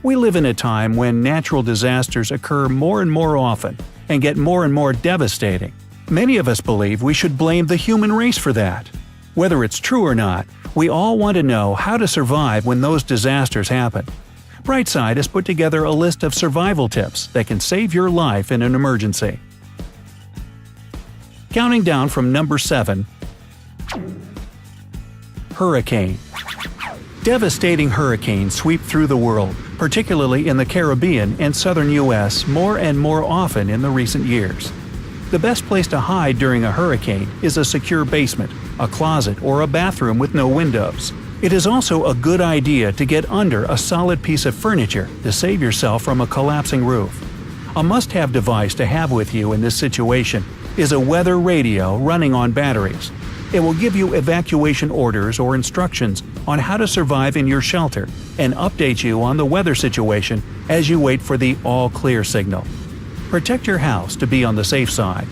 We live in a time when natural disasters occur more and more often and get more and more devastating. Many of us believe we should blame the human race for that. Whether it's true or not, we all want to know how to survive when those disasters happen. Brightside has put together a list of survival tips that can save your life in an emergency. Counting down from number 7. Hurricane. Devastating hurricanes sweep through the world, particularly in the Caribbean and southern U.S. more and more often in the recent years. The best place to hide during a hurricane is a secure basement, a closet, or a bathroom with no windows. It is also a good idea to get under a solid piece of furniture to save yourself from a collapsing roof. A must-have device to have with you in this situation is a weather radio running on batteries. It will give you evacuation orders or instructions on how to survive in your shelter and update you on the weather situation as you wait for the all-clear signal. Protect your house to be on the safe side.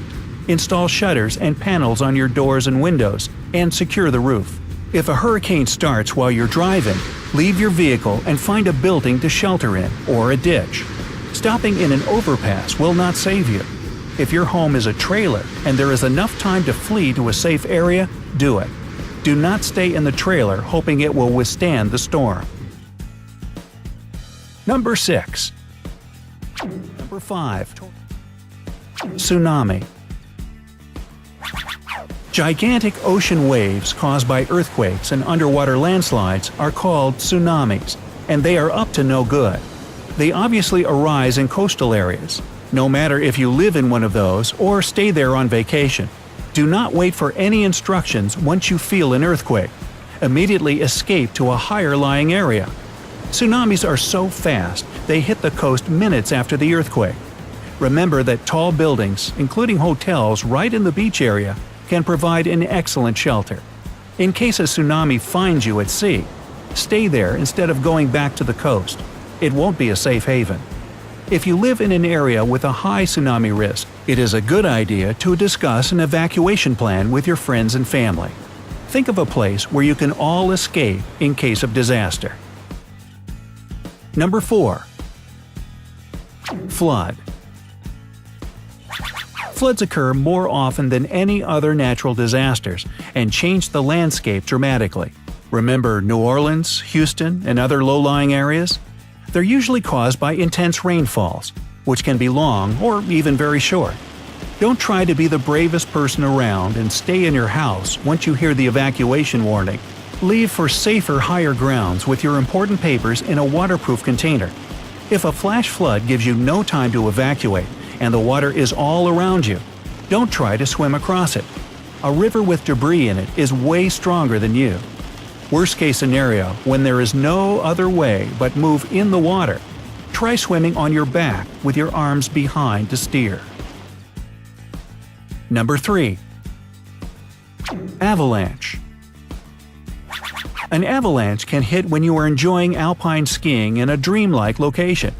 Install shutters and panels on your doors and windows, and secure the roof. If a hurricane starts while you're driving, leave your vehicle and find a building to shelter in or a ditch. Stopping in an overpass will not save you. If your home is a trailer and there is enough time to flee to a safe area, do it. Do not stay in the trailer hoping it will withstand the storm. Number 6. Number 5. Tsunami. Gigantic ocean waves caused by earthquakes and underwater landslides are called tsunamis, and they are up to no good. They obviously arise in coastal areas. No matter if you live in one of those or stay there on vacation, do not wait for any instructions once you feel an earthquake. Immediately escape to a higher-lying area. Tsunamis are so fast, they hit the coast minutes after the earthquake. Remember that tall buildings, including hotels right in the beach area, can provide an excellent shelter. In case a tsunami finds you at sea, stay there instead of going back to the coast. It won't be a safe haven. If you live in an area with a high tsunami risk, it is a good idea to discuss an evacuation plan with your friends and family. Think of a place where you can all escape in case of disaster. Number 4. Flood. Floods occur more often than any other natural disasters and change the landscape dramatically. Remember New Orleans, Houston, and other low-lying areas? They're usually caused by intense rainfalls, which can be long or even very short. Don't try to be the bravest person around and stay in your house once you hear the evacuation warning. Leave for safer higher grounds with your important papers in a waterproof container. If a flash flood gives you no time to evacuate and the water is all around you, don't try to swim across it. A river with debris in it is way stronger than you. Worst case scenario, when there is no other way but move in the water, try swimming on your back with your arms behind to steer. Number 3. Avalanche. An avalanche can hit when you are enjoying alpine skiing in a dreamlike location.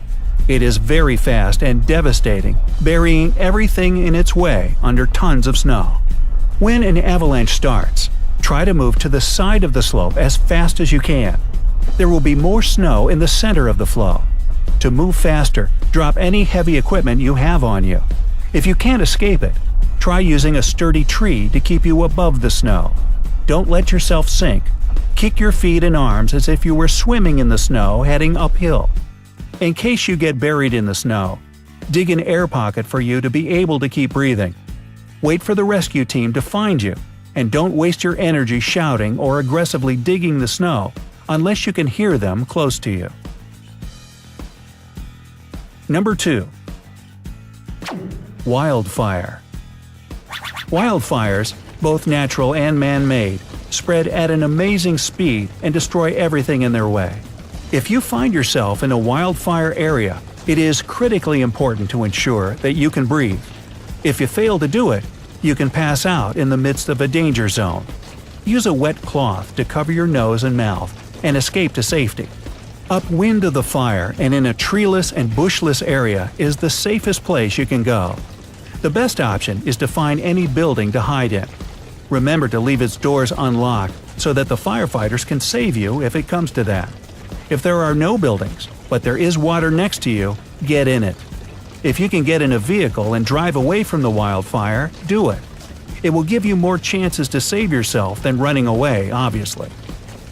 It is very fast and devastating, burying everything in its way under tons of snow. When an avalanche starts, try to move to the side of the slope as fast as you can. There will be more snow in the center of the flow. To move faster, drop any heavy equipment you have on you. If you can't escape it, try using a sturdy tree to keep you above the snow. Don't let yourself sink. Kick your feet and arms as if you were swimming in the snow heading uphill. In case you get buried in the snow, dig an air pocket for you to be able to keep breathing. Wait for the rescue team to find you, and don't waste your energy shouting or aggressively digging the snow unless you can hear them close to you. Number 2. Wildfire. Wildfires, both natural and man-made, spread at an amazing speed and destroy everything in their way. If you find yourself in a wildfire area, it is critically important to ensure that you can breathe. If you fail to do it, you can pass out in the midst of a danger zone. Use a wet cloth to cover your nose and mouth and escape to safety. Upwind of the fire and in a treeless and bushless area is the safest place you can go. The best option is to find any building to hide in. Remember to leave its doors unlocked so that the firefighters can save you if it comes to that. If there are no buildings, But there is water next to you, get in it. If you can get in a vehicle and drive away from the wildfire, do it. It will give you more chances to save yourself than running away, obviously.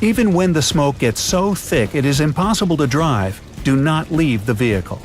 Even when the smoke gets so thick it is impossible to drive, do not leave the vehicle.